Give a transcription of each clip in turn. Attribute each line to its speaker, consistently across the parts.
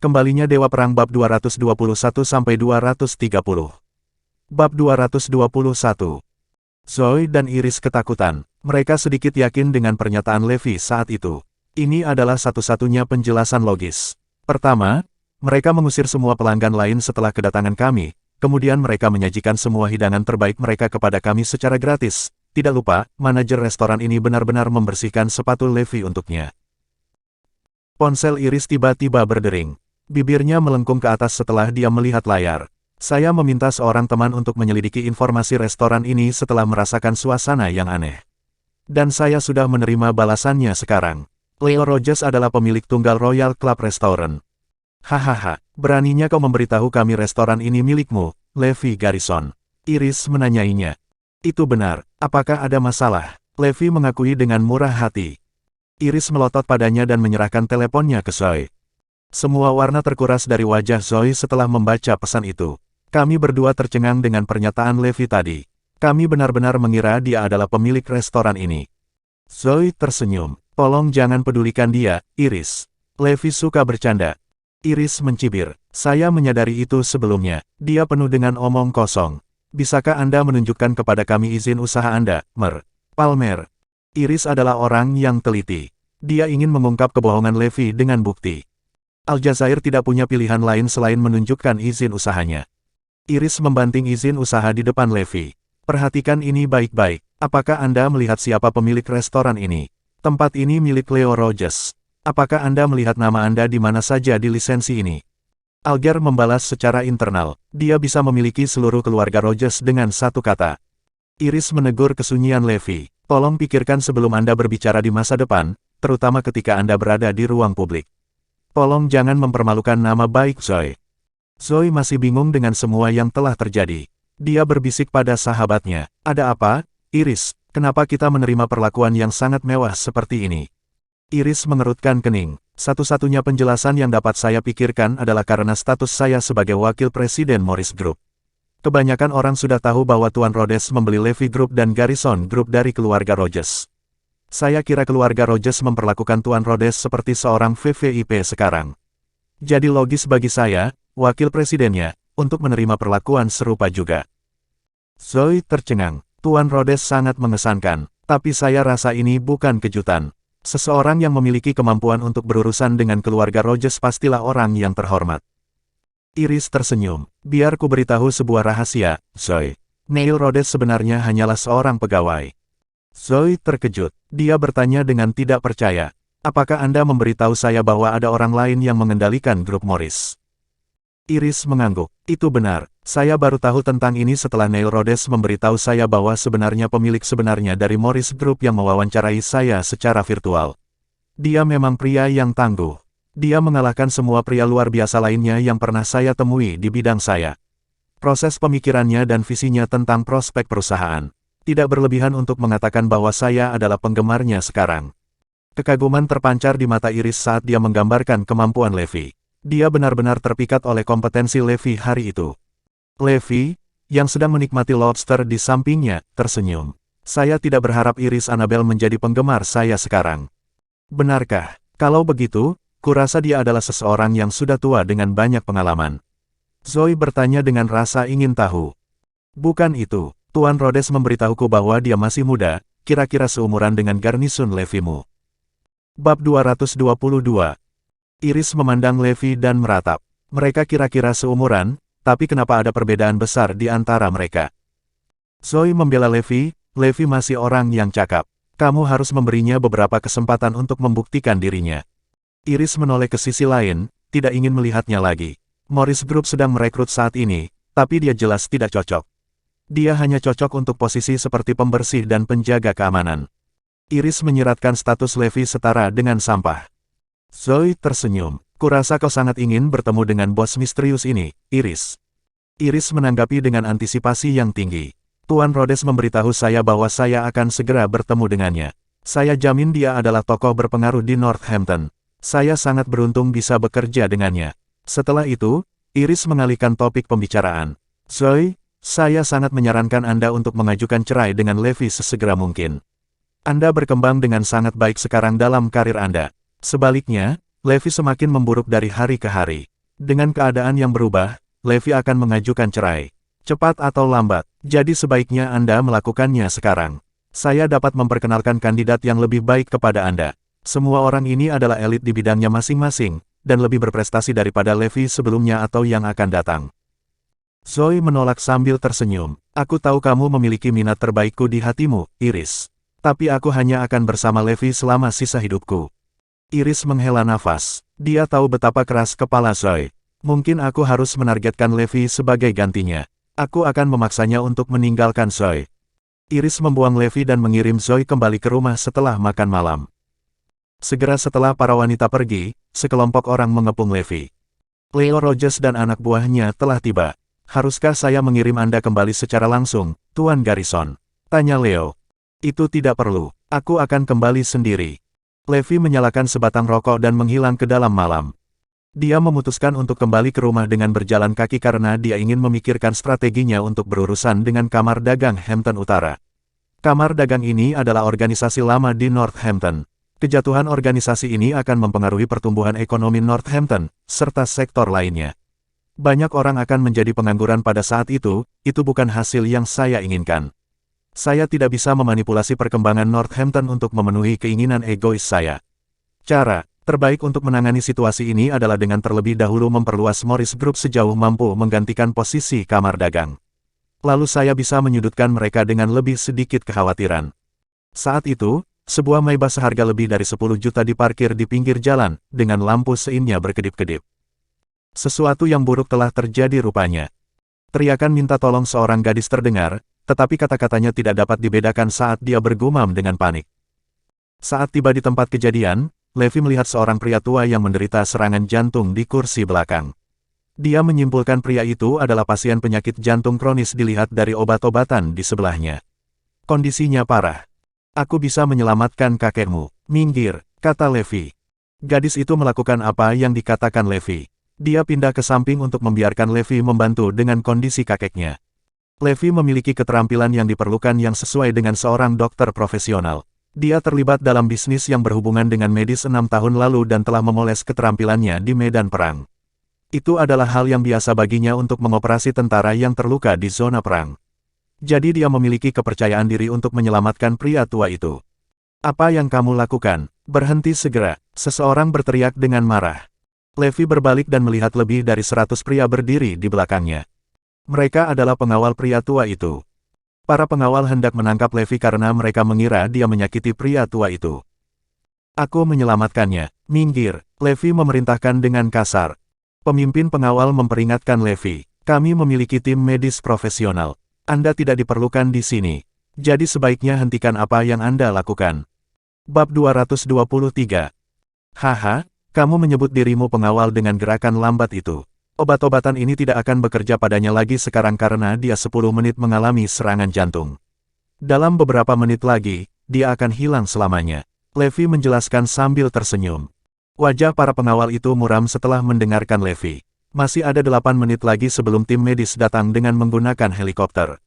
Speaker 1: Kembalinya Dewa Perang Bab 221-230. Bab 221. Zoe dan Iris ketakutan. Mereka sedikit yakin dengan pernyataan Levi saat itu. Ini adalah satu-satunya penjelasan logis. Pertama, mereka mengusir semua pelanggan lain setelah kedatangan kami. Kemudian mereka menyajikan semua hidangan terbaik mereka kepada kami secara gratis. Tidak lupa, manajer restoran ini benar-benar membersihkan sepatu Levi untuknya. Ponsel Iris tiba-tiba berdering. Bibirnya melengkung ke atas setelah dia melihat layar. Saya meminta seorang teman untuk menyelidiki informasi restoran ini setelah merasakan suasana yang aneh. Dan saya sudah menerima balasannya sekarang. Leo Rogers adalah pemilik tunggal Royal Club Restaurant. Hahaha, beraninya kau memberitahu kami restoran ini milikmu, Levi Garrison. Iris menanyainya. Itu benar, apakah ada masalah? Levi mengakui dengan murah hati. Iris melotot padanya dan menyerahkan teleponnya ke Zoe. Semua warna terkuras dari wajah Zoe setelah membaca pesan itu. Kami berdua tercengang dengan pernyataan Levi tadi. Kami benar-benar mengira dia adalah pemilik restoran ini. Zoe tersenyum. Tolong jangan pedulikan dia, Iris. Levi suka bercanda. Iris mencibir. Saya menyadari itu sebelumnya. Dia penuh dengan omong kosong. Bisakah Anda menunjukkan kepada kami izin usaha Anda, Mer. Palmer? Iris adalah orang yang teliti. Dia ingin mengungkap kebohongan Levi dengan bukti. Aljazair tidak punya pilihan lain selain menunjukkan izin usahanya. Iris membanting izin usaha di depan Levi. Perhatikan ini baik-baik. Apakah Anda melihat siapa pemilik restoran ini? Tempat ini milik Leo Rogers. Apakah Anda melihat nama Anda di mana saja di lisensi ini? Alger membalas secara internal. Dia bisa memiliki seluruh keluarga Rogers dengan satu kata. Iris menegur kesunyian Levi. Tolong pikirkan sebelum Anda berbicara di masa depan, terutama ketika Anda berada di ruang publik. Tolong jangan mempermalukan nama baik Zoe. Zoe masih bingung dengan semua yang telah terjadi. Dia berbisik pada sahabatnya. Ada apa, Iris? Kenapa kita menerima perlakuan yang sangat mewah seperti ini? Iris mengerutkan kening. Satu-satunya penjelasan yang dapat saya pikirkan adalah karena status saya sebagai wakil presiden Morris Group. Kebanyakan orang sudah tahu bahwa Tuan Rhodes membeli Levi Group dan Garrison Group dari keluarga Rogers. Saya kira keluarga Rogers memperlakukan Tuan Rhodes seperti seorang VVIP sekarang. Jadi logis bagi saya, wakil presidennya, untuk menerima perlakuan serupa juga. Zoe tercengang. Tuan Rhodes sangat mengesankan, tapi saya rasa ini bukan kejutan. Seseorang yang memiliki kemampuan untuk berurusan dengan keluarga Rogers pastilah orang yang terhormat. Iris tersenyum. Biar ku beritahu sebuah rahasia, Zoe. Neil Rhodes sebenarnya hanyalah seorang pegawai. Zoe terkejut. Dia bertanya dengan tidak percaya. Apakah Anda memberitahu saya bahwa ada orang lain yang mengendalikan grup Morris? Iris mengangguk. Itu benar. Saya baru tahu tentang ini setelah Neil Rhodes memberitahu saya bahwa sebenarnya pemilik sebenarnya dari Morris Group yang mewawancarai saya secara virtual. Dia memang pria yang tangguh. Dia mengalahkan semua pria luar biasa lainnya yang pernah saya temui di bidang saya. Proses pemikirannya dan visinya tentang prospek perusahaan. Tidak berlebihan untuk mengatakan bahwa saya adalah penggemarnya sekarang. Kekaguman terpancar di mata Iris saat dia menggambarkan kemampuan Levi. Dia benar-benar terpikat oleh kompetensi Levi hari itu. Levi, yang sedang menikmati lobster di sampingnya, tersenyum. Saya tidak berharap Iris Annabel menjadi penggemar saya sekarang. Benarkah? Kalau begitu, kurasa dia adalah seseorang yang sudah tua dengan banyak pengalaman. Zoe bertanya dengan rasa ingin tahu. Bukan itu. Tuan Rhodes memberitahuku bahwa dia masih muda, kira-kira seumuran dengan garnisun Levimu. Bab 222. Iris memandang Levi dan meratap. Mereka kira-kira seumuran, tapi kenapa ada perbedaan besar di antara mereka? Zoe membela Levi. Levi masih orang yang cakap. Kamu harus memberinya beberapa kesempatan untuk membuktikan dirinya. Iris menoleh ke sisi lain, tidak ingin melihatnya lagi. Morris Group sedang merekrut saat ini, tapi dia jelas tidak cocok. Dia hanya cocok untuk posisi seperti pembersih dan penjaga keamanan. Iris menyiratkan status Levi setara dengan sampah. Zoe tersenyum. Kurasa kau sangat ingin bertemu dengan bos misterius ini, Iris. Iris menanggapi dengan antisipasi yang tinggi. Tuan Rhodes memberitahu saya bahwa saya akan segera bertemu dengannya. Saya jamin dia adalah tokoh berpengaruh di Northampton. Saya sangat beruntung bisa bekerja dengannya. Setelah itu, Iris mengalihkan topik pembicaraan. Zoe, saya sangat menyarankan Anda untuk mengajukan cerai dengan Levi sesegera mungkin. Anda berkembang dengan sangat baik sekarang dalam karir Anda. Sebaliknya, Levi semakin memburuk dari hari ke hari. Dengan keadaan yang berubah, Levi akan mengajukan cerai. Cepat atau lambat, jadi sebaiknya Anda melakukannya sekarang. Saya dapat memperkenalkan kandidat yang lebih baik kepada Anda. Semua orang ini adalah elit di bidangnya masing-masing, dan lebih berprestasi daripada Levi sebelumnya atau yang akan datang. Zoe menolak sambil tersenyum. Aku tahu kamu memiliki minat terbaikku di hatimu, Iris. Tapi aku hanya akan bersama Levi selama sisa hidupku. Iris menghela nafas. Dia tahu betapa keras kepala Zoe. Mungkin aku harus menargetkan Levi sebagai gantinya. Aku akan memaksanya untuk meninggalkan Zoe. Iris membuang Levi dan mengirim Zoe kembali ke rumah setelah makan malam. Segera setelah para wanita pergi, sekelompok orang mengepung Levi. Leo Rogers dan anak buahnya telah tiba. Haruskah saya mengirim Anda kembali secara langsung, Tuan Garrison? Tanya Leo. Itu tidak perlu, aku akan kembali sendiri. Levi menyalakan sebatang rokok dan menghilang ke dalam malam. Dia memutuskan untuk kembali ke rumah dengan berjalan kaki karena dia ingin memikirkan strateginya untuk berurusan dengan Kamar Dagang Hampton Utara. Kamar Dagang ini adalah organisasi lama di Northampton. Kejatuhan organisasi ini akan mempengaruhi pertumbuhan ekonomi Northampton, serta sektor lainnya. Banyak orang akan menjadi pengangguran pada saat itu bukan hasil yang saya inginkan. Saya tidak bisa memanipulasi perkembangan Northampton untuk memenuhi keinginan egois saya. Cara terbaik untuk menangani situasi ini adalah dengan terlebih dahulu memperluas Morris Group sejauh mampu menggantikan posisi Kamar Dagang. Lalu saya bisa menyudutkan mereka dengan lebih sedikit kekhawatiran. Saat itu, sebuah Maybach seharga lebih dari 10 juta diparkir di pinggir jalan, dengan lampu seinnya berkedip-kedip. Sesuatu yang buruk telah terjadi rupanya. Teriakan minta tolong seorang gadis terdengar, tetapi kata-katanya tidak dapat dibedakan saat dia bergumam dengan panik. Saat tiba di tempat kejadian, Levi melihat seorang pria tua yang menderita serangan jantung di kursi belakang. Dia menyimpulkan pria itu adalah pasien penyakit jantung kronis dilihat dari obat-obatan di sebelahnya. Kondisinya parah. Aku bisa menyelamatkan kakekmu. Minggir, kata Levi. Gadis itu melakukan apa yang dikatakan Levi. Dia pindah ke samping untuk membiarkan Levi membantu dengan kondisi kakeknya. Levi memiliki keterampilan yang diperlukan yang sesuai dengan seorang dokter profesional. Dia terlibat dalam bisnis yang berhubungan dengan medis 6 tahun lalu dan telah memoles keterampilannya di medan perang. Itu adalah hal yang biasa baginya untuk mengoperasi tentara yang terluka di zona perang. Jadi dia memiliki kepercayaan diri untuk menyelamatkan pria tua itu. Apa yang kamu lakukan? Berhenti segera, seseorang berteriak dengan marah. Levi berbalik dan melihat lebih dari 100 pria berdiri di belakangnya. Mereka adalah pengawal pria tua itu. Para pengawal hendak menangkap Levi karena mereka mengira dia menyakiti pria tua itu. Aku menyelamatkannya. Minggir, Levi memerintahkan dengan kasar. Pemimpin pengawal memperingatkan Levi. Kami memiliki tim medis profesional. Anda tidak diperlukan di sini. Jadi sebaiknya hentikan apa yang Anda lakukan. Bab 223. Haha, kamu menyebut dirimu pengawal dengan gerakan lambat itu. Obat-obatan ini tidak akan bekerja padanya lagi sekarang karena dia 10 menit mengalami serangan jantung. Dalam beberapa menit lagi, dia akan hilang selamanya. Levi menjelaskan sambil tersenyum. Wajah para pengawal itu muram setelah mendengarkan Levi. Masih ada 8 menit lagi sebelum tim medis datang dengan menggunakan helikopter.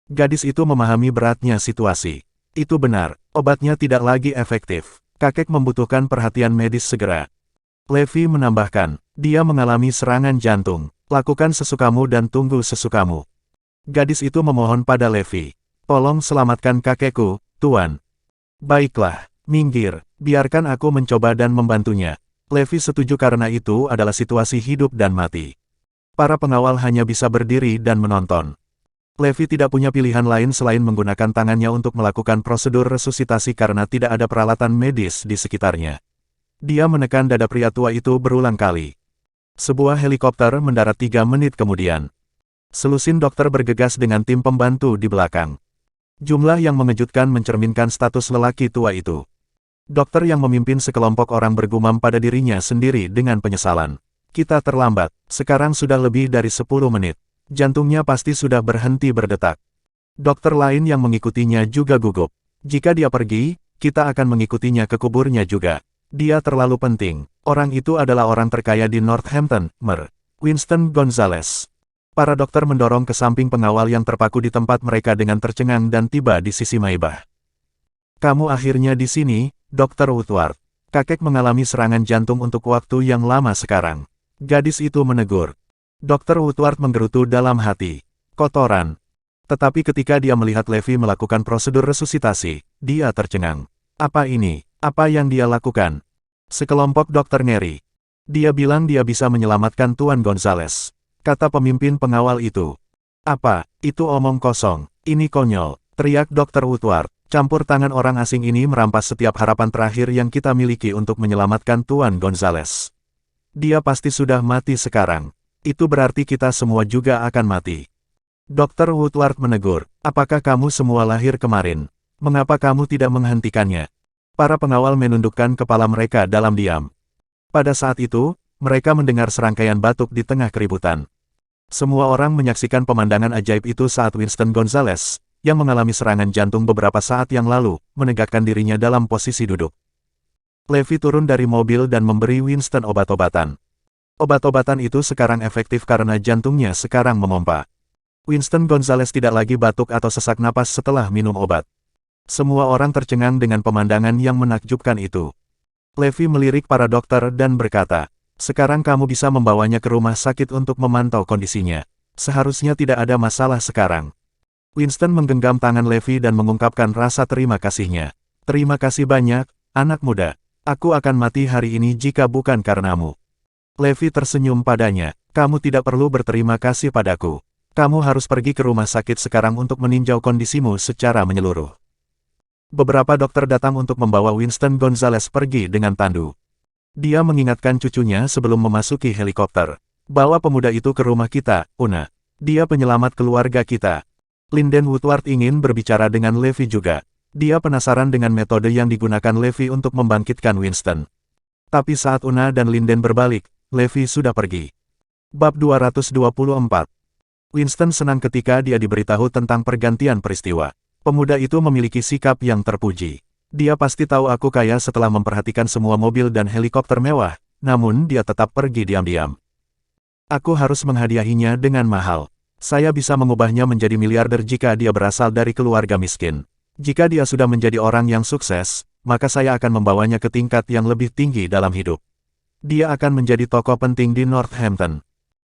Speaker 1: Gadis itu memahami beratnya situasi. Itu benar, obatnya tidak lagi efektif. Kakek membutuhkan perhatian medis segera. Levi menambahkan, dia mengalami serangan jantung. Lakukan sesukamu dan tunggu sesukamu. Gadis itu memohon pada Levi. Tolong selamatkan kakekku, Tuan. Baiklah, minggir, biarkan aku mencoba dan membantunya. Levi setuju karena itu adalah situasi hidup dan mati. Para pengawal hanya bisa berdiri dan menonton. Levi tidak punya pilihan lain selain menggunakan tangannya untuk melakukan prosedur resusitasi karena tidak ada peralatan medis di sekitarnya. Dia menekan dada pria tua itu berulang kali. Sebuah helikopter mendarat 3 menit kemudian. Selusin dokter bergegas dengan tim pembantu di belakang. Jumlah yang mengejutkan mencerminkan status lelaki tua itu. Dokter yang memimpin sekelompok orang bergumam pada dirinya sendiri dengan penyesalan. Kita terlambat, sekarang sudah lebih dari 10 menit. Jantungnya pasti sudah berhenti berdetak. Dokter lain yang mengikutinya juga gugup. Jika dia pergi, kita akan mengikutinya ke kuburnya juga. Dia terlalu penting. Orang itu adalah orang terkaya di Northampton, Mer. Winston Gonzales. Para dokter mendorong ke samping pengawal yang terpaku di tempat mereka dengan tercengang dan tiba di sisi Maybach. Kamu akhirnya di sini, Dr. Woodward. Kakek mengalami serangan jantung untuk waktu yang lama sekarang. Gadis itu menegur. Dr. Woodward menggerutu dalam hati. Kotoran. Tetapi ketika dia melihat Levi melakukan prosedur resusitasi, dia tercengang. Apa ini? Apa yang dia lakukan? Sekelompok dokter ngeri. Dia bilang dia bisa menyelamatkan Tuan Gonzales, kata pemimpin pengawal itu. Apa? Itu omong kosong. Ini konyol, teriak Dr. Woodward. Campur tangan orang asing ini merampas setiap harapan terakhir yang kita miliki untuk menyelamatkan Tuan Gonzales. Dia pasti sudah mati sekarang. Itu berarti kita semua juga akan mati. Dr. Woodward menegur, apakah kamu semua lahir kemarin? Mengapa kamu tidak menghentikannya? Para pengawal menundukkan kepala mereka dalam diam. Pada saat itu, mereka mendengar serangkaian batuk di tengah keributan. Semua orang menyaksikan pemandangan ajaib itu saat Winston Gonzales, yang mengalami serangan jantung beberapa saat yang lalu, menegakkan dirinya dalam posisi duduk. Levi turun dari mobil dan memberi Winston obat-obatan. Obat-obatan itu sekarang efektif karena jantungnya sekarang memompa. Winston Gonzales tidak lagi batuk atau sesak napas setelah minum obat. Semua orang tercengang dengan pemandangan yang menakjubkan itu. Levi melirik para dokter dan berkata, sekarang kamu bisa membawanya ke rumah sakit untuk memantau kondisinya. Seharusnya tidak ada masalah sekarang. Winston menggenggam tangan Levi dan mengungkapkan rasa terima kasihnya. Terima kasih banyak, anak muda. Aku akan mati hari ini jika bukan karenamu. Levi tersenyum padanya. Kamu tidak perlu berterima kasih padaku. Kamu harus pergi ke rumah sakit sekarang untuk meninjau kondisimu secara menyeluruh. Beberapa dokter datang untuk membawa Winston Gonzales pergi dengan tandu. Dia mengingatkan cucunya sebelum memasuki helikopter. Bawa pemuda itu ke rumah kita, Una. Dia penyelamat keluarga kita. Linden Woodward ingin berbicara dengan Levi juga. Dia penasaran dengan metode yang digunakan Levi untuk membangkitkan Winston. Tapi saat Una dan Linden berbalik, Levi sudah pergi. Bab 224. Winston senang ketika dia diberitahu tentang pergantian peristiwa. Pemuda itu memiliki sikap yang terpuji. Dia pasti tahu aku kaya setelah memperhatikan semua mobil dan helikopter mewah, namun dia tetap pergi diam-diam. Aku harus menghadiahinya dengan mahal. Saya bisa mengubahnya menjadi miliarder jika dia berasal dari keluarga miskin. Jika dia sudah menjadi orang yang sukses, maka saya akan membawanya ke tingkat yang lebih tinggi dalam hidup. Dia akan menjadi tokoh penting di Northampton.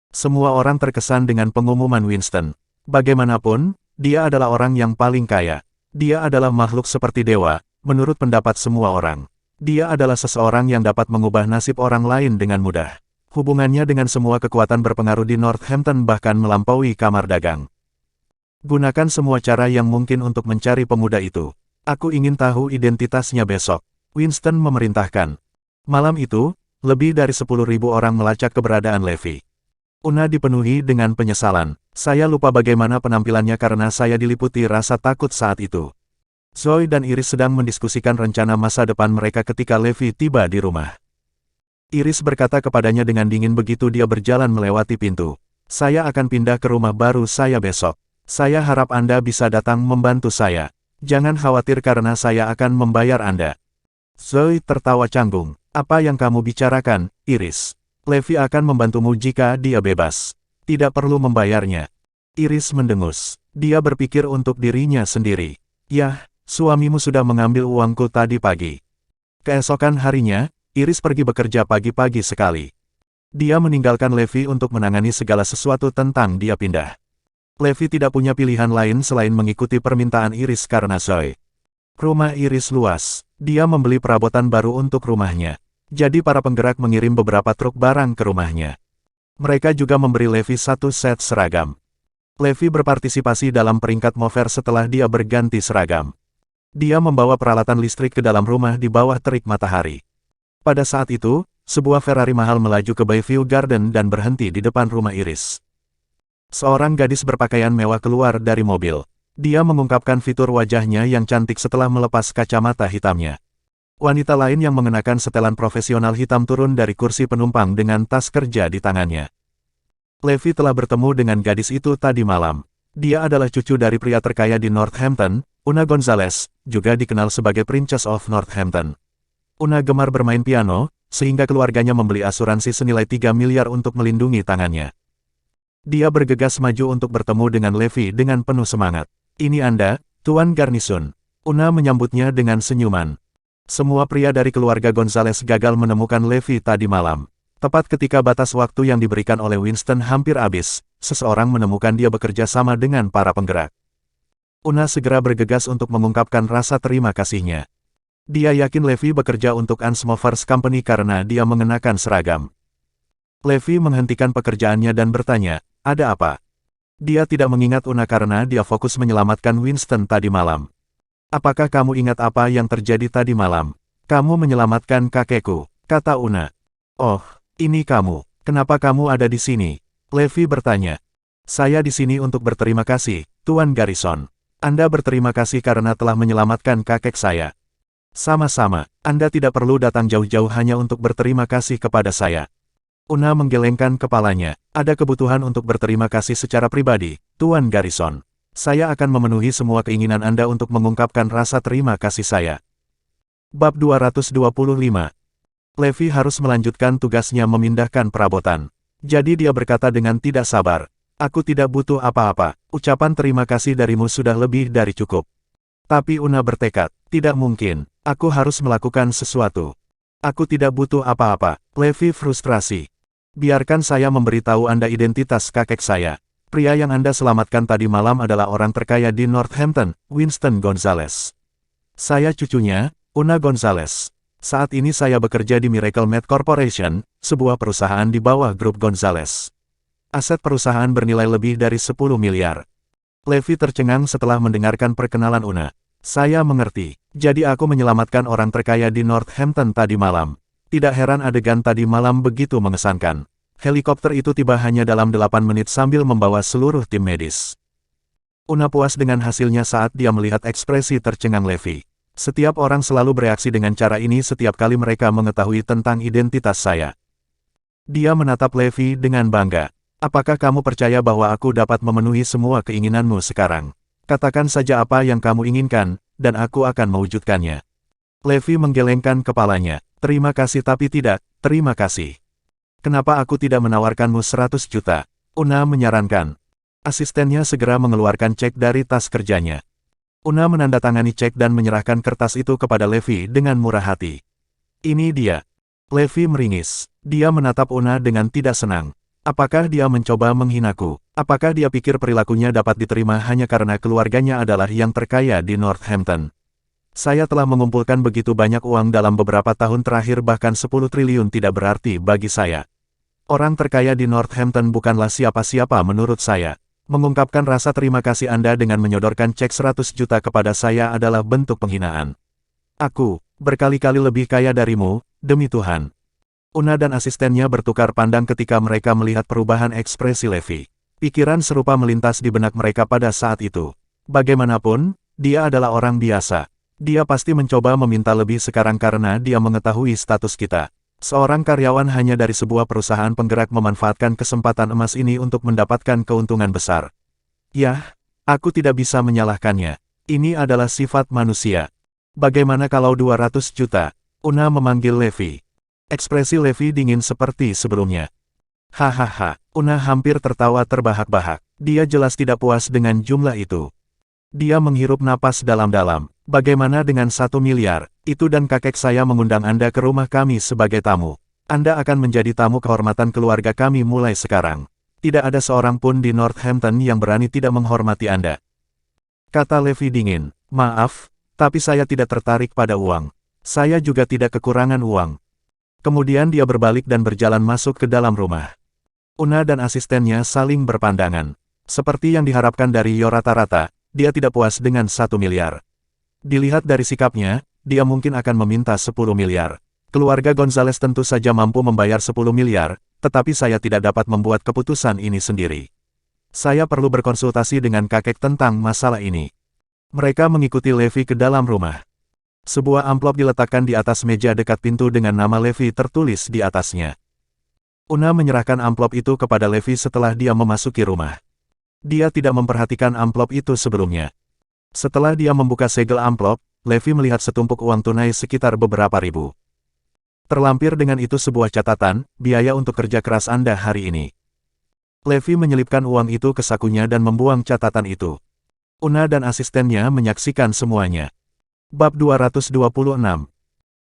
Speaker 1: Semua orang terkesan dengan pengumuman Winston. Bagaimanapun, dia adalah orang yang paling kaya. Dia adalah makhluk seperti dewa, menurut pendapat semua orang. Dia adalah seseorang yang dapat mengubah nasib orang lain dengan mudah. Hubungannya dengan semua kekuatan berpengaruh di Northampton bahkan melampaui kamar dagang. Gunakan semua cara yang mungkin untuk mencari pemuda itu. Aku ingin tahu identitasnya besok. Winston memerintahkan. Malam itu, lebih dari 10.000 orang melacak keberadaan Levi. Una dipenuhi dengan penyesalan. Saya lupa bagaimana penampilannya karena saya diliputi rasa takut saat itu. Zoe dan Iris sedang mendiskusikan rencana masa depan mereka ketika Levi tiba di rumah. Iris berkata kepadanya dengan dingin begitu dia berjalan melewati pintu. Saya akan pindah ke rumah baru saya besok. Saya harap Anda bisa datang membantu saya. Jangan khawatir karena saya akan membayar Anda. Zoe tertawa canggung. Apa yang kamu bicarakan, Iris? Levi akan membantumu jika dia bebas. Tidak perlu membayarnya. Iris mendengus. Dia berpikir untuk dirinya sendiri. Yah, suamimu sudah mengambil uangku tadi pagi. Keesokan harinya, Iris pergi bekerja pagi-pagi sekali. Dia meninggalkan Levi untuk menangani segala sesuatu tentang dia pindah. Levi tidak punya pilihan lain selain mengikuti permintaan Iris karena Zoe. Rumah Iris luas. Dia membeli perabotan baru untuk rumahnya. Jadi para penggerak mengirim beberapa truk barang ke rumahnya. Mereka juga memberi Levi satu set seragam. Levi berpartisipasi dalam peringkat Mover setelah dia berganti seragam. Dia membawa peralatan listrik ke dalam rumah di bawah terik matahari. Pada saat itu, sebuah Ferrari mahal melaju ke Bayview Garden dan berhenti di depan rumah Iris. Seorang gadis berpakaian mewah keluar dari mobil. Dia mengungkapkan fitur wajahnya yang cantik setelah melepas kacamata hitamnya. Wanita lain yang mengenakan setelan profesional hitam turun dari kursi penumpang dengan tas kerja di tangannya. Levi telah bertemu dengan gadis itu tadi malam. Dia adalah cucu dari pria terkaya di Northampton, Una Gonzales, juga dikenal sebagai Princess of Northampton. Una gemar bermain piano, sehingga keluarganya membeli asuransi senilai 3 miliar untuk melindungi tangannya. Dia bergegas maju untuk bertemu dengan Levi dengan penuh semangat. Ini Anda, Tuan Garnison. Una menyambutnya dengan senyuman. Semua pria dari keluarga Gonzales gagal menemukan Levi tadi malam. Tepat ketika batas waktu yang diberikan oleh Winston hampir habis, seseorang menemukan dia bekerja sama dengan para penggerak. Una segera bergegas untuk mengungkapkan rasa terima kasihnya. Dia yakin Levi bekerja untuk Ansmovers Company karena dia mengenakan seragam. Levi menghentikan pekerjaannya dan bertanya, "Ada apa?" Dia tidak mengingat Una karena dia fokus menyelamatkan Winston tadi malam. "Apakah kamu ingat apa yang terjadi tadi malam? Kamu menyelamatkan kakekku," kata Una. "Oh, ini kamu. Kenapa kamu ada di sini?" Levi bertanya. "Saya di sini untuk berterima kasih, Tuan Garrison. Anda berterima kasih karena telah menyelamatkan kakek saya." "Sama-sama, Anda tidak perlu datang jauh-jauh hanya untuk berterima kasih kepada saya." Una menggelengkan kepalanya. "Ada kebutuhan untuk berterima kasih secara pribadi, Tuan Garrison. Saya akan memenuhi semua keinginan Anda untuk mengungkapkan rasa terima kasih saya." Bab 225. Levi harus melanjutkan tugasnya memindahkan perabotan. Jadi dia berkata dengan tidak sabar, "Aku tidak butuh apa-apa, ucapan terima kasih darimu sudah lebih dari cukup." Tapi Una bertekad, "Tidak mungkin, aku harus melakukan sesuatu. Aku tidak butuh apa-apa." Levi frustrasi. "Biarkan saya memberitahu Anda identitas kakek saya. Pria yang Anda selamatkan tadi malam adalah orang terkaya di Northampton, Winston Gonzales. Saya cucunya, Una Gonzales. Saat ini saya bekerja di Miracle Med Corporation, sebuah perusahaan di bawah grup Gonzales. Aset perusahaan bernilai lebih dari 10 miliar. Levi tercengang setelah mendengarkan perkenalan Una. "Saya mengerti. Jadi aku menyelamatkan orang terkaya di Northampton tadi malam. Tidak heran adegan tadi malam begitu mengesankan. Helikopter itu tiba hanya dalam 8 menit sambil membawa seluruh tim medis." Una puas dengan hasilnya saat dia melihat ekspresi tercengang Levi. "Setiap orang selalu bereaksi dengan cara ini setiap kali mereka mengetahui tentang identitas saya." Dia menatap Levi dengan bangga. "Apakah kamu percaya bahwa aku dapat memenuhi semua keinginanmu sekarang? Katakan saja apa yang kamu inginkan, dan aku akan mewujudkannya." Levi menggelengkan kepalanya. "Terima kasih tapi tidak, terima kasih. Kenapa aku tidak menawarkanmu 100 juta? Una menyarankan. Asistennya segera mengeluarkan cek dari tas kerjanya. Una menandatangani cek dan menyerahkan kertas itu kepada Levi dengan murah hati. "Ini dia." Levi meringis. Dia menatap Una dengan tidak senang. Apakah dia mencoba menghinaku? Apakah dia pikir perilakunya dapat diterima hanya karena keluarganya adalah yang terkaya di Northampton? "Saya telah mengumpulkan begitu banyak uang dalam beberapa tahun terakhir, bahkan 10 triliun tidak berarti bagi saya. Orang terkaya di Northampton bukanlah siapa-siapa menurut saya. Mengungkapkan rasa terima kasih Anda dengan menyodorkan cek 100 juta kepada saya adalah bentuk penghinaan. Aku, berkali-kali lebih kaya darimu, demi Tuhan." Una dan asistennya bertukar pandang ketika mereka melihat perubahan ekspresi Levi. Pikiran serupa melintas di benak mereka pada saat itu. Bagaimanapun, dia adalah orang biasa. Dia pasti mencoba meminta lebih sekarang karena dia mengetahui status kita. Seorang karyawan hanya dari sebuah perusahaan penggerak memanfaatkan kesempatan emas ini untuk mendapatkan keuntungan besar. Yah, aku tidak bisa menyalahkannya. Ini adalah sifat manusia. "Bagaimana kalau 200 juta? Una memanggil Levi. Ekspresi Levi dingin seperti sebelumnya. Hahaha, Una hampir tertawa terbahak-bahak. Dia jelas tidak puas dengan jumlah itu. Dia menghirup napas dalam-dalam. "Bagaimana dengan 1 miliar? Itu dan kakek saya mengundang Anda ke rumah kami sebagai tamu. Anda akan menjadi tamu kehormatan keluarga kami mulai sekarang. Tidak ada seorang pun di Northampton yang berani tidak menghormati Anda." Kata Levi dingin. "Maaf, tapi saya tidak tertarik pada uang. Saya juga tidak kekurangan uang." Kemudian dia berbalik dan berjalan masuk ke dalam rumah. Una dan asistennya saling berpandangan. Seperti yang diharapkan dari Yo rata-rata, dia tidak puas dengan 1 miliar. Dilihat dari sikapnya, dia mungkin akan meminta 10 miliar. Keluarga Gonzales tentu saja mampu membayar 10 miliar, tetapi saya tidak dapat membuat keputusan ini sendiri. Saya perlu berkonsultasi dengan kakek tentang masalah ini." Mereka mengikuti Levi ke dalam rumah. Sebuah amplop diletakkan di atas meja dekat pintu dengan nama Levi tertulis di atasnya. Una menyerahkan amplop itu kepada Levi setelah dia memasuki rumah. Dia tidak memperhatikan amplop itu sebelumnya. Setelah dia membuka segel amplop, Levi melihat setumpuk uang tunai sekitar beberapa ribu. Terlampir dengan itu sebuah catatan, "Biaya untuk kerja keras Anda hari ini." Levi menyelipkan uang itu ke sakunya dan membuang catatan itu. Una dan asistennya menyaksikan semuanya. Bab 226.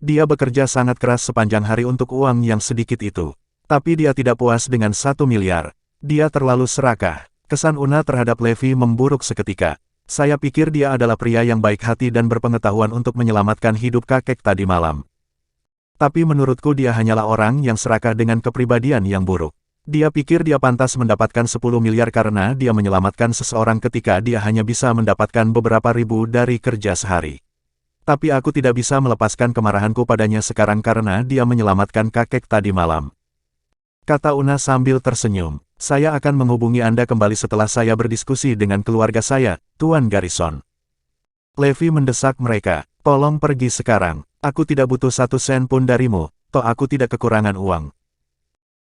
Speaker 1: Dia bekerja sangat keras sepanjang hari untuk uang yang sedikit itu. Tapi dia tidak puas dengan 1 miliar. Dia terlalu serakah. Kesan Una terhadap Levi memburuk seketika. Saya pikir dia adalah pria yang baik hati dan berpengetahuan untuk menyelamatkan hidup kakek tadi malam. Tapi menurutku dia hanyalah orang yang serakah dengan kepribadian yang buruk. Dia pikir dia pantas mendapatkan 10 miliar karena dia menyelamatkan seseorang ketika dia hanya bisa mendapatkan beberapa ribu dari kerja sehari. Tapi aku tidak bisa melepaskan kemarahanku padanya sekarang karena dia menyelamatkan kakek tadi malam. Kata Una sambil tersenyum, saya akan menghubungi Anda kembali setelah saya berdiskusi dengan keluarga saya, Tuan Garrison. Levi mendesak mereka, tolong pergi sekarang, aku tidak butuh 1 sen pun darimu, toh aku tidak kekurangan uang.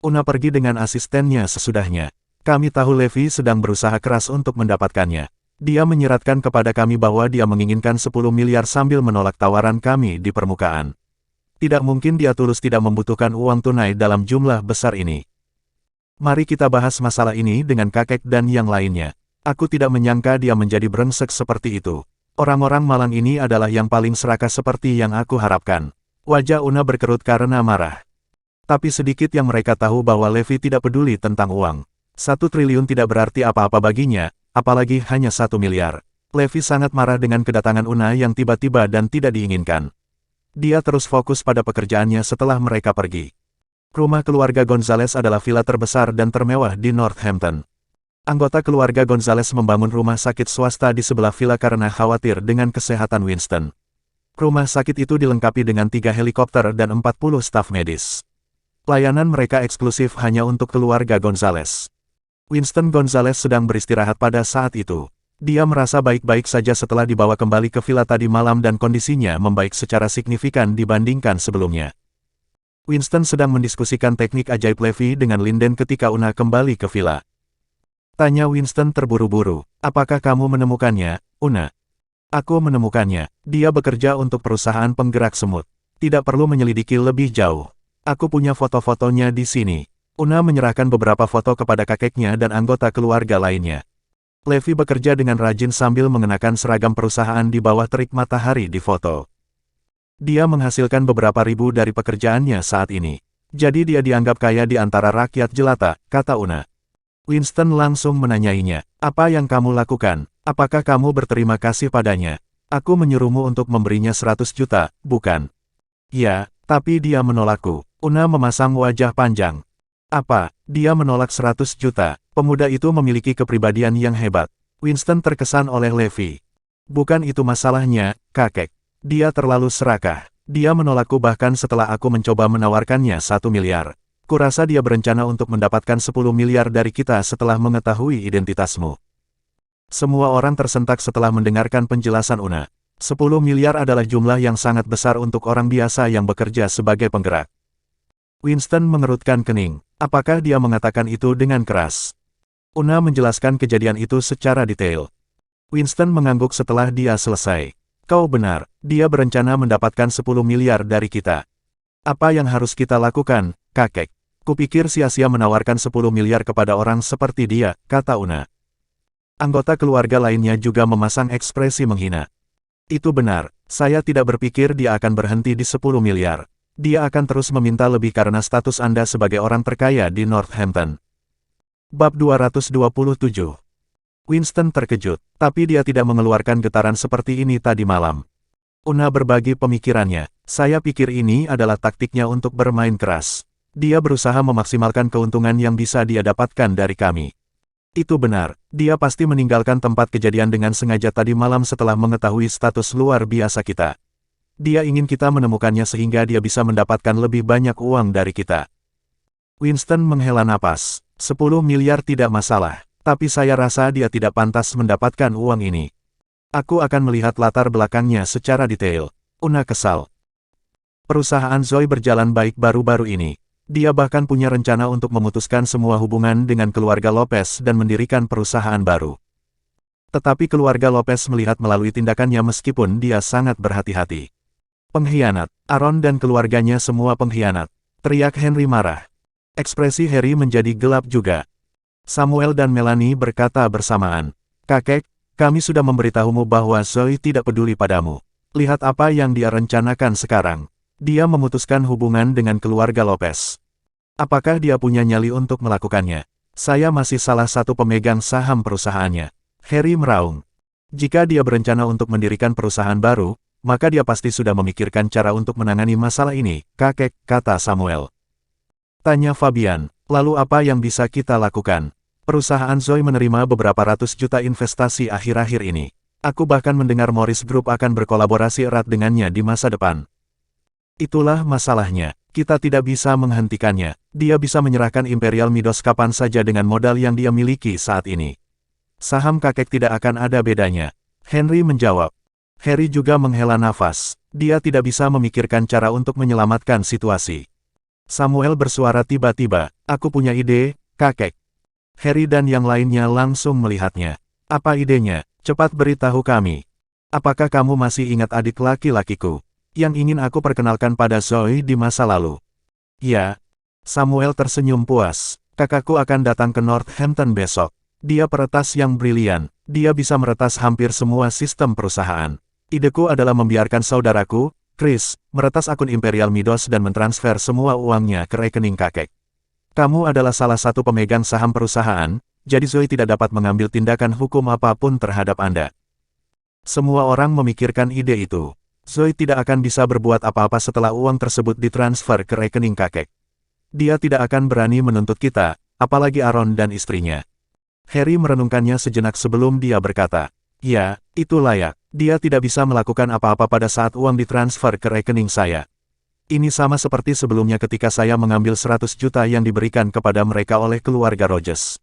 Speaker 1: Una pergi dengan asistennya sesudahnya. Kami tahu Levi sedang berusaha keras untuk mendapatkannya. Dia menyiratkan kepada kami bahwa dia menginginkan 10 miliar sambil menolak tawaran kami di permukaan. Tidak mungkin dia tulus tidak membutuhkan uang tunai dalam jumlah besar ini. Mari kita bahas masalah ini dengan kakek dan yang lainnya. Aku tidak menyangka dia menjadi brengsek seperti itu. Orang-orang malang ini adalah yang paling serakah seperti yang aku harapkan. Wajah Una berkerut karena marah. Tapi sedikit yang mereka tahu bahwa Levi tidak peduli tentang uang. 1 triliun tidak berarti apa-apa baginya, apalagi hanya 1 miliar. Levi sangat marah dengan kedatangan Una yang tiba-tiba dan tidak diinginkan. Dia terus fokus pada pekerjaannya setelah mereka pergi. Rumah keluarga Gonzales adalah villa terbesar dan termewah di Northampton. Anggota keluarga Gonzales membangun rumah sakit swasta di sebelah villa karena khawatir dengan kesehatan Winston. Rumah sakit itu dilengkapi dengan 3 helikopter dan 40 staf medis. Pelayanan mereka eksklusif hanya untuk keluarga Gonzales. Winston Gonzales sedang beristirahat pada saat itu. Dia merasa baik-baik saja setelah dibawa kembali ke villa tadi malam dan kondisinya membaik secara signifikan dibandingkan sebelumnya. Winston sedang mendiskusikan teknik ajaib Levi dengan Linden ketika Una kembali ke villa. Tanya Winston terburu-buru, apakah kamu menemukannya, Una? Aku menemukannya. Dia bekerja untuk perusahaan penggerak semut. Tidak perlu menyelidiki lebih jauh. Aku punya foto-fotonya di sini. Una menyerahkan beberapa foto kepada kakeknya dan anggota keluarga lainnya. Levi bekerja dengan rajin sambil mengenakan seragam perusahaan di bawah terik matahari di foto. Dia menghasilkan beberapa ribu dari pekerjaannya saat ini. Jadi dia dianggap kaya di antara rakyat jelata, kata Una. Winston langsung menanyainya, apa yang kamu lakukan? Apakah kamu berterima kasih padanya? Aku menyuruhmu untuk memberinya 100 juta, bukan? Ya, tapi dia menolakku. Una memasang wajah panjang. Apa? Dia menolak 100 juta. Pemuda itu memiliki kepribadian yang hebat. Winston terkesan oleh Levi. Bukan itu masalahnya, kakek. Dia terlalu serakah. Dia menolakku bahkan setelah aku mencoba menawarkannya 1 miliar. Kurasa dia berencana untuk mendapatkan 10 miliar dari kita setelah mengetahui identitasmu. Semua orang tersentak setelah mendengarkan penjelasan Una. 10 miliar adalah jumlah yang sangat besar untuk orang biasa yang bekerja sebagai penggerak. Winston mengerutkan kening. Apakah dia mengatakan itu dengan keras? Una menjelaskan kejadian itu secara detail. Winston mengangguk setelah dia selesai. Kau benar, dia berencana mendapatkan 10 miliar dari kita. Apa yang harus kita lakukan, kakek? Kupikir sia-sia menawarkan 10 miliar kepada orang seperti dia, kata Una. Anggota keluarga lainnya juga memasang ekspresi menghina. Itu benar, saya tidak berpikir dia akan berhenti di 10 miliar. Dia akan terus meminta lebih karena status Anda sebagai orang terkaya di Northampton. Bab 227. Winston terkejut, tapi dia tidak mengeluarkan getaran seperti ini tadi malam. Una berbagi pemikirannya, saya pikir ini adalah taktiknya untuk bermain keras. Dia berusaha memaksimalkan keuntungan yang bisa dia dapatkan dari kami. Itu benar, dia pasti meninggalkan tempat kejadian dengan sengaja tadi malam setelah mengetahui status luar biasa kita. Dia ingin kita menemukannya sehingga dia bisa mendapatkan lebih banyak uang dari kita. Winston menghela napas. 10 miliar tidak masalah, tapi saya rasa dia tidak pantas mendapatkan uang ini. Aku akan melihat latar belakangnya secara detail. Una kesal. Perusahaan Zoe berjalan baik baru-baru ini. Dia bahkan punya rencana untuk memutuskan semua hubungan dengan keluarga Lopez dan mendirikan perusahaan baru. Tetapi keluarga Lopez melihat melalui tindakannya meskipun dia sangat berhati-hati. Pengkhianat, Aaron dan keluarganya semua pengkhianat. Teriak Henry marah. Ekspresi Harry menjadi gelap juga. Samuel dan Melanie berkata bersamaan. Kakek, kami sudah memberitahumu bahwa Zoe tidak peduli padamu. Lihat apa yang dia rencanakan sekarang. Dia memutuskan hubungan dengan keluarga Lopez. Apakah dia punya nyali untuk melakukannya? Saya masih salah satu pemegang saham perusahaannya. Harry meraung. Jika dia berencana untuk mendirikan perusahaan baru, maka dia pasti sudah memikirkan cara untuk menangani masalah ini, kakek, kata Samuel. Tanya Fabian, lalu apa yang bisa kita lakukan? Perusahaan Zoe menerima beberapa ratus juta investasi akhir-akhir ini. Aku bahkan mendengar Morris Group akan berkolaborasi erat dengannya di masa depan. Itulah masalahnya. Kita tidak bisa menghentikannya. Dia bisa menyerahkan Imperial Midos kapan saja dengan modal yang dia miliki saat ini. Saham kakek tidak akan ada bedanya. Henry menjawab. Harry juga menghela nafas. Dia tidak bisa memikirkan cara untuk menyelamatkan situasi. Samuel bersuara tiba-tiba. Aku punya ide, kakek. Harry dan yang lainnya langsung melihatnya. Apa idenya? Cepat beritahu kami. Apakah kamu masih ingat adik laki-lakiku yang ingin aku perkenalkan pada Zoe di masa lalu? Ya. Samuel tersenyum puas. Kakakku akan datang ke Northampton besok. Dia peretas yang brilian. Dia bisa meretas hampir semua sistem perusahaan. Ideku adalah membiarkan saudaraku, Chris, meretas akun Imperial Midos dan mentransfer semua uangnya ke rekening kakek. Kamu adalah salah satu pemegang saham perusahaan, jadi Zoe tidak dapat mengambil tindakan hukum apapun terhadap Anda. Semua orang memikirkan ide itu. Zoe tidak akan bisa berbuat apa-apa setelah uang tersebut ditransfer ke rekening kakek. Dia tidak akan berani menuntut kita, apalagi Aaron dan istrinya. Harry merenungkannya sejenak sebelum dia berkata, ya, itu layak. Dia tidak bisa melakukan apa-apa pada saat uang ditransfer ke rekening saya. Ini sama seperti sebelumnya ketika saya mengambil 100 juta yang diberikan kepada mereka oleh keluarga Rogers.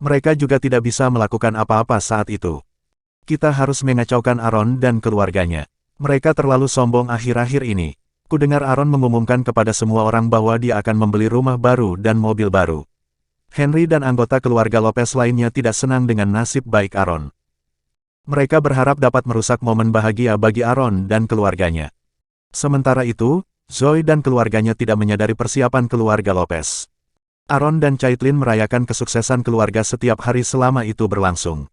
Speaker 1: Mereka juga tidak bisa melakukan apa-apa saat itu. Kita harus mengacaukan Aaron dan keluarganya. Mereka terlalu sombong akhir-akhir ini. Kudengar Aaron mengumumkan kepada semua orang bahwa dia akan membeli rumah baru dan mobil baru. Henry dan anggota keluarga Lopez lainnya tidak senang dengan nasib baik Aaron. Mereka berharap dapat merusak momen bahagia bagi Aaron dan keluarganya. Sementara itu, Zoe dan keluarganya tidak menyadari persiapan keluarga Lopez. Aaron dan Caitlin merayakan kesuksesan keluarga setiap hari selama itu berlangsung.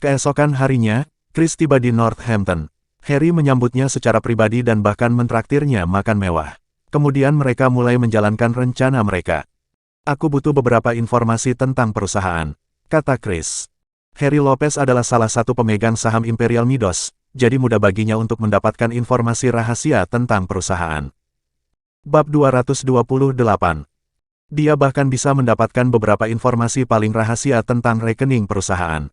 Speaker 1: Keesokan harinya, Chris tiba di Northampton. Harry menyambutnya secara pribadi dan bahkan mentraktirnya makan mewah. Kemudian mereka mulai menjalankan rencana mereka. Aku butuh beberapa informasi tentang perusahaan, kata Chris. Harry Lopez adalah salah satu pemegang saham Imperial Midos, jadi mudah baginya untuk mendapatkan informasi rahasia tentang perusahaan. Bab 228. Dia bahkan bisa mendapatkan beberapa informasi paling rahasia tentang rekening perusahaan.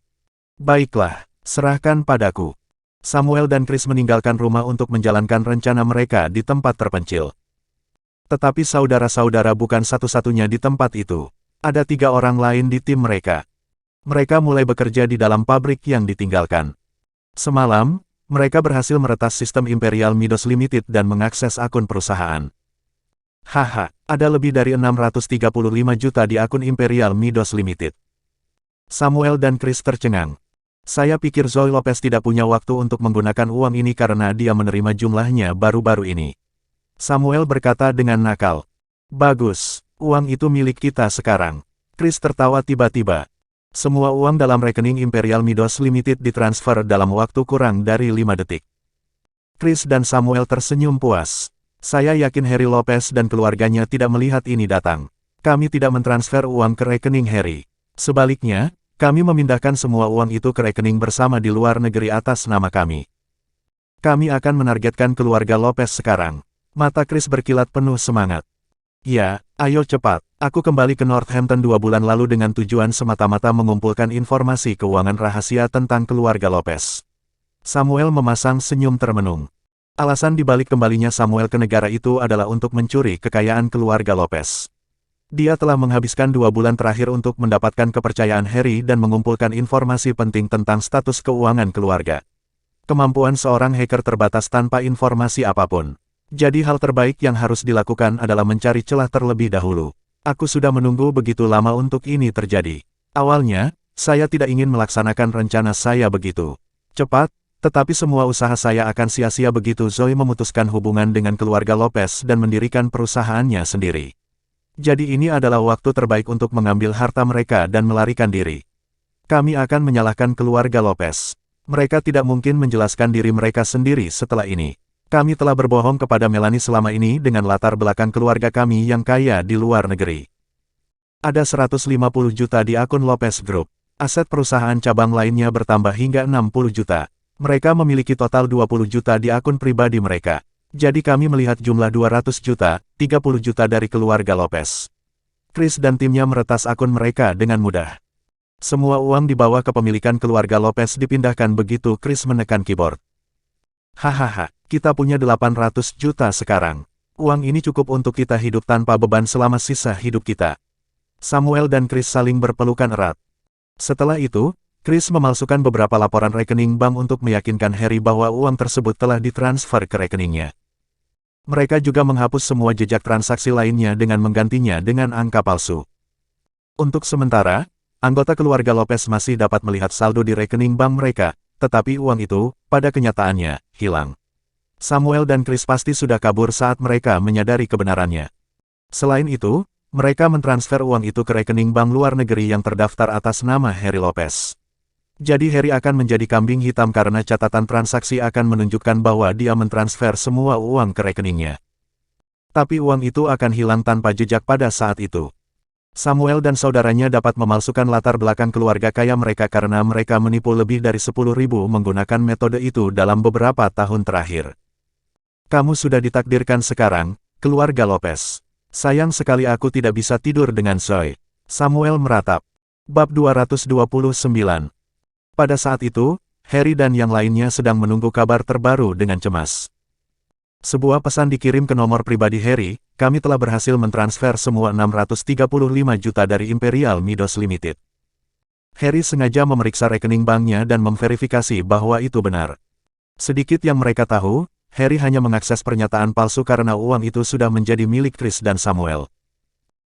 Speaker 1: Baiklah, serahkan padaku. Samuel dan Chris meninggalkan rumah untuk menjalankan rencana mereka di tempat terpencil. Tetapi saudara-saudara bukan satu-satunya di tempat itu. Ada 3 orang lain di tim mereka. Mereka mulai bekerja di dalam pabrik yang ditinggalkan. Semalam, mereka berhasil meretas sistem Imperial Midos Limited dan mengakses akun perusahaan. Haha, ada lebih dari 635 juta di akun Imperial Midos Limited. Samuel dan Chris tercengang. Saya pikir Zoe Lopez tidak punya waktu untuk menggunakan uang ini karena dia menerima jumlahnya baru-baru ini. Samuel berkata dengan nakal. Bagus, uang itu milik kita sekarang. Chris tertawa tiba-tiba. Semua uang dalam rekening Imperial Midos Limited ditransfer dalam waktu kurang dari 5 detik. Chris dan Samuel tersenyum puas. Saya yakin Harry Lopez dan keluarganya tidak melihat ini datang. Kami tidak mentransfer uang ke rekening Harry. Sebaliknya, kami memindahkan semua uang itu ke rekening bersama di luar negeri atas nama kami. Kami akan menargetkan keluarga Lopez sekarang. Mata Chris berkilat penuh semangat. Ya, ayo cepat. Aku kembali ke Northampton 2 bulan lalu dengan tujuan semata-mata mengumpulkan informasi keuangan rahasia tentang keluarga Lopez. Samuel memasang senyum termenung. Alasan dibalik kembalinya Samuel ke negara itu adalah untuk mencuri kekayaan keluarga Lopez. Dia telah menghabiskan 2 bulan terakhir untuk mendapatkan kepercayaan Harry dan mengumpulkan informasi penting tentang status keuangan keluarga. Kemampuan seorang hacker terbatas tanpa informasi apapun. Jadi hal terbaik yang harus dilakukan adalah mencari celah terlebih dahulu. Aku sudah menunggu begitu lama untuk ini terjadi. Awalnya, saya tidak ingin melaksanakan rencana saya begitu cepat, tetapi semua usaha saya akan sia-sia begitu Zoe memutuskan hubungan dengan keluarga Lopez dan mendirikan perusahaannya sendiri. Jadi ini adalah waktu terbaik untuk mengambil harta mereka dan melarikan diri. Kami akan menyalahkan keluarga Lopez. Mereka tidak mungkin menjelaskan diri mereka sendiri setelah ini. Kami telah berbohong kepada Melanie selama ini dengan latar belakang keluarga kami yang kaya di luar negeri. Ada 150 juta di akun Lopez Group. Aset perusahaan cabang lainnya bertambah hingga 60 juta. Mereka memiliki total 20 juta di akun pribadi mereka. Jadi kami melihat jumlah 200 juta, 30 juta dari keluarga Lopez. Chris dan timnya meretas akun mereka dengan mudah. Semua uang dibawa kepemilikan keluarga Lopez dipindahkan begitu Chris menekan keyboard. Hahaha, kita punya 800 juta sekarang. Uang ini cukup untuk kita hidup tanpa beban selama sisa hidup kita. Samuel dan Chris saling berpelukan erat. Setelah itu, Chris memalsukan beberapa laporan rekening bank untuk meyakinkan Harry bahwa uang tersebut telah ditransfer ke rekeningnya. Mereka juga menghapus semua jejak transaksi lainnya dengan menggantinya dengan angka palsu. Untuk sementara, anggota keluarga Lopez masih dapat melihat saldo di rekening bank mereka, tetapi uang itu, pada kenyataannya, hilang. Samuel dan Chris pasti sudah kabur saat mereka menyadari kebenarannya. Selain itu, mereka mentransfer uang itu ke rekening bank luar negeri yang terdaftar atas nama Harry Lopez. Jadi Harry akan menjadi kambing hitam karena catatan transaksi akan menunjukkan bahwa dia mentransfer semua uang ke rekeningnya. Tapi uang itu akan hilang tanpa jejak pada saat itu. Samuel dan saudaranya dapat memalsukan latar belakang keluarga kaya mereka karena mereka menipu lebih dari 10.000 menggunakan metode itu dalam beberapa tahun terakhir. Kamu sudah ditakdirkan sekarang, keluarga Lopez. Sayang sekali aku tidak bisa tidur dengan Zoe. Samuel meratap. Bab 229. Pada saat itu, Harry dan yang lainnya sedang menunggu kabar terbaru dengan cemas. Sebuah pesan dikirim ke nomor pribadi Harry, kami telah berhasil mentransfer semua 635 juta dari Imperial Midos Limited. Harry sengaja memeriksa rekening banknya dan memverifikasi bahwa itu benar. Sedikit yang mereka tahu, Harry hanya mengakses pernyataan palsu karena uang itu sudah menjadi milik Chris dan Samuel.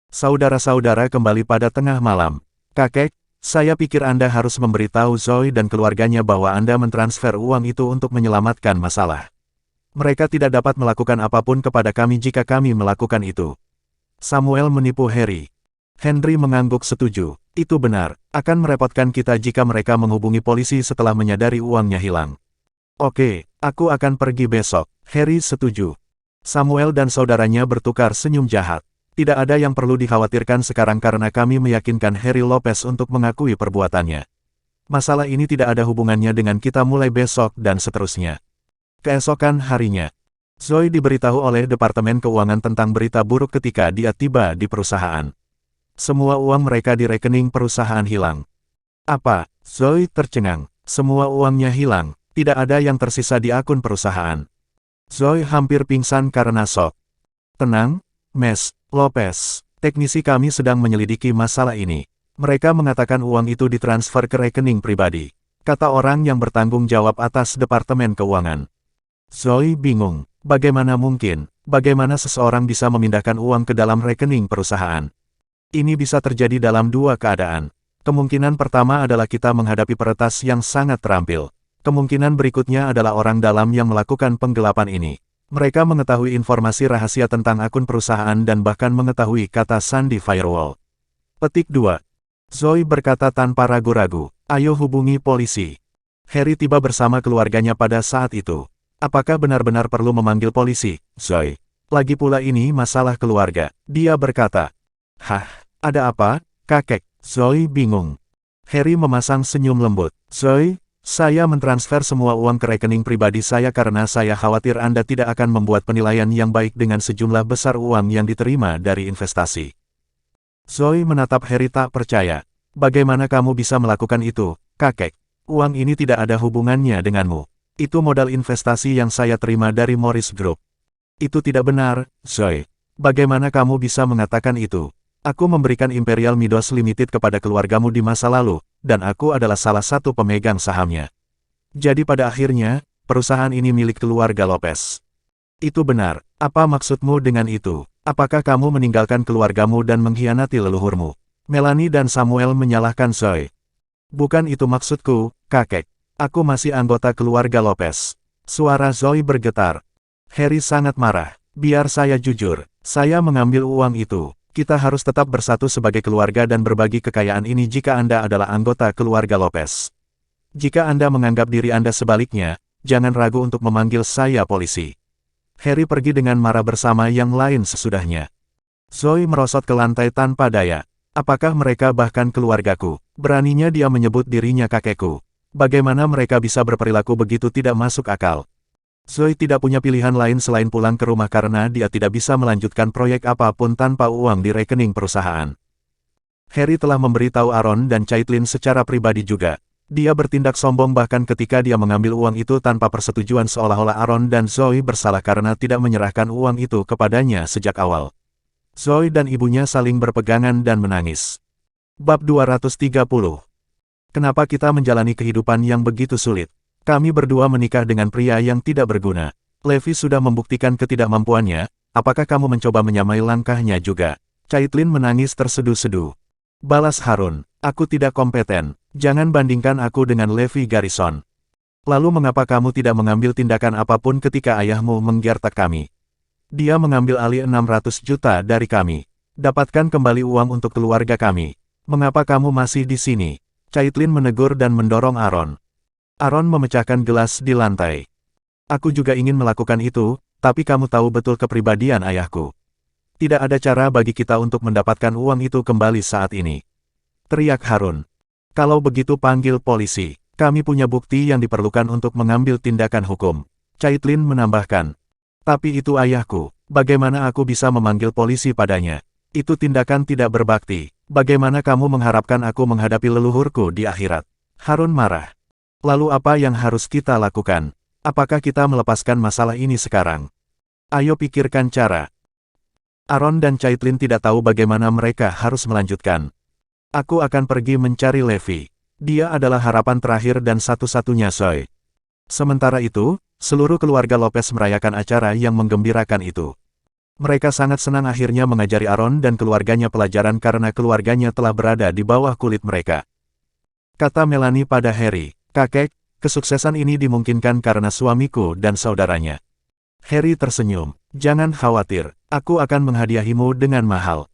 Speaker 1: Saudara-saudara kembali pada tengah malam. Kakek, saya pikir Anda harus memberitahu Zoe dan keluarganya bahwa Anda mentransfer uang itu untuk menyelamatkan masalah. Mereka tidak dapat melakukan apapun kepada kami jika kami melakukan itu. Samuel menipu Harry. Henry mengangguk setuju. Itu benar, akan merepotkan kita jika mereka menghubungi polisi setelah menyadari uangnya hilang. Oke, aku akan pergi besok. Harry setuju. Samuel dan saudaranya bertukar senyum jahat. Tidak ada yang perlu dikhawatirkan sekarang karena kami meyakinkan Harry Lopez untuk mengakui perbuatannya. Masalah ini tidak ada hubungannya dengan kita mulai besok dan seterusnya. Keesokan harinya, Zoe diberitahu oleh Departemen Keuangan tentang berita buruk ketika dia tiba di perusahaan. Semua uang mereka di rekening perusahaan hilang. Apa? Zoe tercengang. Semua uangnya hilang. Tidak ada yang tersisa di akun perusahaan. Zoe hampir pingsan karena shock. Tenang, Ms. Lopez. Teknisi kami sedang menyelidiki masalah ini. Mereka mengatakan uang itu ditransfer ke rekening pribadi. Kata orang yang bertanggung jawab atas Departemen Keuangan. Zoe bingung. Bagaimana mungkin? Bagaimana seseorang bisa memindahkan uang ke dalam rekening perusahaan? Ini bisa terjadi dalam dua keadaan. Kemungkinan pertama adalah kita menghadapi peretas yang sangat terampil. Kemungkinan berikutnya adalah orang dalam yang melakukan penggelapan ini. Mereka mengetahui informasi rahasia tentang akun perusahaan dan bahkan mengetahui kata sandi firewall. Petik 2. Zoe berkata tanpa ragu-ragu, ayo hubungi polisi. Harry tiba bersama keluarganya pada saat itu. Apakah benar-benar perlu memanggil polisi, Zoe? Lagi pula ini masalah keluarga. Dia berkata. Hah, ada apa, kakek? Zoe bingung. Harry memasang senyum lembut. Zoe, saya mentransfer semua uang ke rekening pribadi saya karena saya khawatir Anda tidak akan membuat penilaian yang baik dengan sejumlah besar uang yang diterima dari investasi. Zoe menatap Harry tak percaya. Bagaimana kamu bisa melakukan itu, kakek? Uang ini tidak ada hubungannya denganmu. Itu modal investasi yang saya terima dari Morris Group. Itu tidak benar, Zoe. Bagaimana kamu bisa mengatakan itu? Aku memberikan Imperial Midos Limited kepada keluargamu di masa lalu, dan aku adalah salah satu pemegang sahamnya. Jadi pada akhirnya, perusahaan ini milik keluarga Lopez. Itu benar. Apa maksudmu dengan itu? Apakah kamu meninggalkan keluargamu dan mengkhianati leluhurmu? Melanie dan Samuel menyalahkan Zoe. Bukan itu maksudku, kakek. Aku masih anggota keluarga Lopez. Suara Zoe bergetar. Harry sangat marah. Biar saya jujur, saya mengambil uang itu. Kita harus tetap bersatu sebagai keluarga dan berbagi kekayaan ini jika Anda adalah anggota keluarga Lopez. Jika Anda menganggap diri Anda sebaliknya, jangan ragu untuk memanggil saya polisi. Harry pergi dengan marah bersama yang lain sesudahnya. Zoe merosot ke lantai tanpa daya. Apakah mereka bahkan keluargaku? Beraninya dia menyebut dirinya kakekku. Bagaimana mereka bisa berperilaku begitu tidak masuk akal? Zoe tidak punya pilihan lain selain pulang ke rumah karena dia tidak bisa melanjutkan proyek apapun tanpa uang di rekening perusahaan. Harry telah memberitahu Aaron dan Caitlin secara pribadi juga. Dia bertindak sombong bahkan ketika dia mengambil uang itu tanpa persetujuan seolah-olah Aaron dan Zoe bersalah karena tidak menyerahkan uang itu kepadanya sejak awal. Zoe dan ibunya saling berpegangan dan menangis. Bab 230. Kenapa kita menjalani kehidupan yang begitu sulit? Kami berdua menikah dengan pria yang tidak berguna. Levi sudah membuktikan ketidakmampuannya, apakah kamu mencoba menyamai langkahnya juga? Caitlin menangis terseduh-seduh. Balas Harun, aku tidak kompeten. Jangan bandingkan aku dengan Levi Garrison. Lalu mengapa kamu tidak mengambil tindakan apapun ketika ayahmu menggertak kami? Dia mengambil alih 600 juta dari kami. Dapatkan kembali uang untuk keluarga kami. Mengapa kamu masih di sini? Caitlin menegur dan mendorong Aaron. Aaron memecahkan gelas di lantai. Aku juga ingin melakukan itu, tapi kamu tahu betul kepribadian ayahku. Tidak ada cara bagi kita untuk mendapatkan uang itu kembali saat ini. Teriak Harun. Kalau begitu panggil polisi. Kami punya bukti yang diperlukan untuk mengambil tindakan hukum. Caitlin menambahkan. Tapi itu ayahku. Bagaimana aku bisa memanggil polisi padanya? Itu tindakan tidak berbakti. Bagaimana kamu mengharapkan aku menghadapi leluhurku di akhirat? Harun marah. Lalu apa yang harus kita lakukan? Apakah kita melepaskan masalah ini sekarang? Ayo pikirkan cara. Aaron dan Caitlin tidak tahu bagaimana mereka harus melanjutkan. Aku akan pergi mencari Levi. Dia adalah harapan terakhir dan satu-satunya Zoe. Sementara itu, seluruh keluarga Lopez merayakan acara yang menggembirakan itu. Mereka sangat senang akhirnya mengajari Aaron dan keluarganya pelajaran karena keluarganya telah berada di bawah kulit mereka. Kata Melanie pada Harry, kakek, kesuksesan ini dimungkinkan karena suamiku dan saudaranya. Harry tersenyum, jangan khawatir, aku akan menghadiahimu dengan mahal.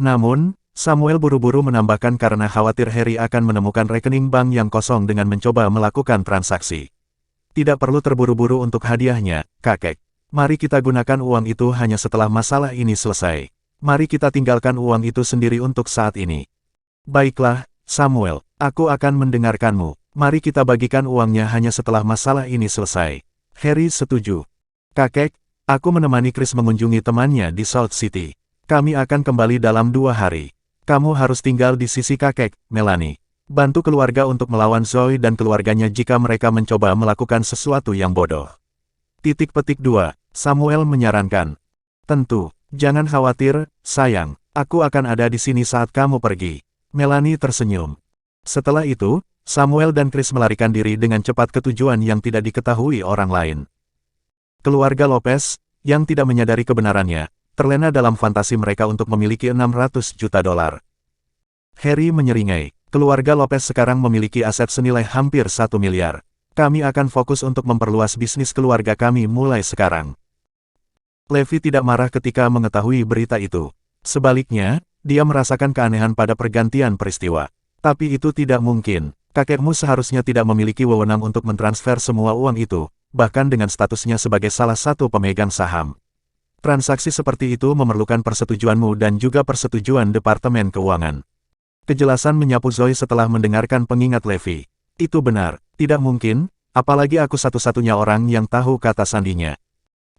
Speaker 1: Namun, Samuel buru-buru menambahkan karena khawatir Harry akan menemukan rekening bank yang kosong dengan mencoba melakukan transaksi. Tidak perlu terburu-buru untuk hadiahnya, kakek. Mari kita gunakan uang itu hanya setelah masalah ini selesai. Mari kita tinggalkan uang itu sendiri untuk saat ini. Baiklah, Samuel, aku akan mendengarkanmu. Mari kita bagikan uangnya hanya setelah masalah ini selesai. Harry setuju. Kakek, aku menemani Chris mengunjungi temannya di South City. Kami akan kembali dalam 2 hari. Kamu harus tinggal di sisi kakek, Melanie. Bantu keluarga untuk melawan Zoe dan keluarganya jika mereka mencoba melakukan sesuatu yang bodoh. Titik petik 2, Samuel menyarankan. Tentu, jangan khawatir, sayang. Aku akan ada di sini saat kamu pergi. Melanie tersenyum. Setelah itu, Samuel dan Chris melarikan diri dengan cepat ke tujuan yang tidak diketahui orang lain. Keluarga Lopez, yang tidak menyadari kebenarannya, terlena dalam fantasi mereka untuk memiliki 600 juta dolar. Harry menyeringai, keluarga Lopez sekarang memiliki aset senilai hampir 1 miliar. Kami akan fokus untuk memperluas bisnis keluarga kami mulai sekarang. Levi tidak marah ketika mengetahui berita itu. Sebaliknya, dia merasakan keanehan pada pergantian peristiwa. Tapi itu tidak mungkin. Kakekmu seharusnya tidak memiliki wewenang untuk mentransfer semua uang itu, bahkan dengan statusnya sebagai salah satu pemegang saham. Transaksi seperti itu memerlukan persetujuanmu dan juga persetujuan Departemen Keuangan. Kejelasan menyapu Zoe setelah mendengarkan pengingat Levi. Itu benar, tidak mungkin, apalagi aku satu-satunya orang yang tahu kata sandinya.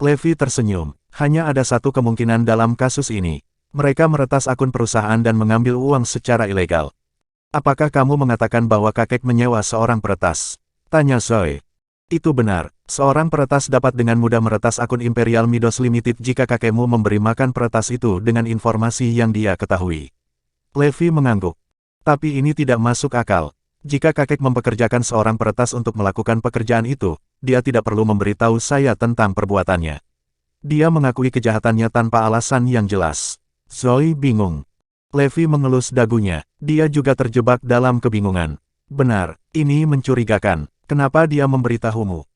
Speaker 1: Levi tersenyum, hanya ada satu kemungkinan dalam kasus ini. Mereka meretas akun perusahaan dan mengambil uang secara ilegal. Apakah kamu mengatakan bahwa kakek menyewa seorang peretas? Tanya Zoe. Itu benar, seorang peretas dapat dengan mudah meretas akun Imperial Midos Limited jika kakekmu memberi makan peretas itu dengan informasi yang dia ketahui. Levi mengangguk. Tapi ini tidak masuk akal. Jika kakek mempekerjakan seorang peretas untuk melakukan pekerjaan itu, dia tidak perlu memberitahu saya tentang perbuatannya. Dia mengakui kejahatannya tanpa alasan yang jelas. Zoe bingung. Levi mengelus dagunya, dia juga terjebak dalam kebingungan. Benar, ini mencurigakan. Kenapa dia memberitahumu?